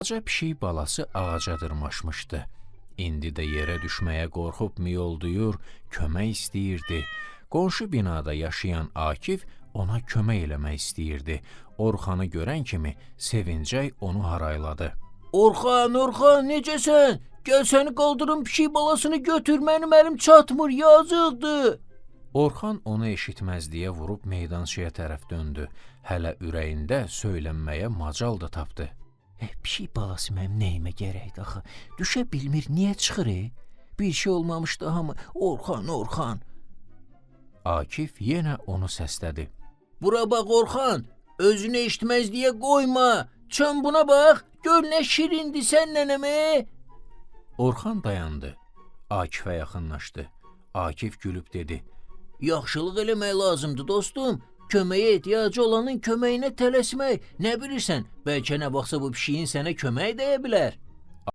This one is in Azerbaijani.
Balaca pişik balası ağaca dırmaşmışdı. İndi də yerə düşməyə qorxub miyolduyur, kömək istəyirdi. Qonşu binada yaşayan Akif ona kömək eləmək istəyirdi. Orxanı görən kimi sevincək onu harayladı. Orxan, Orxan, necəsən? Gəl səni qaldırım, pişik balasını götür, mənim əlim çatmır, yazıqdır. Orxan onu eşitməzliyə vurub meydançaya tərəf döndü. Hələ ürəyində söylənməyə macal da tapdı. Pişik balası mənim nəyimə gərəkdir axı? Düşə bilmir, niyə çıxır? Bir şey olmamışdı hamı. Orxan, Orxan. Akif yenə onu səslədi. Bura bax Orxan, özünü eşitməzliyə qoyma. Çön buna bax, gör nə şirindir sən nənəmə. Orxan dayandı. Akifə yaxınlaşdı. Akif gülüb dedi. Yaxşılıq eləmək lazımdır dostum. Köməyə ehtiyacı olanın köməyinə tələsmək. Nə bilirsən, bəlkə nə vaxtsa bu pişiyin sənə kömək dəyə bilər.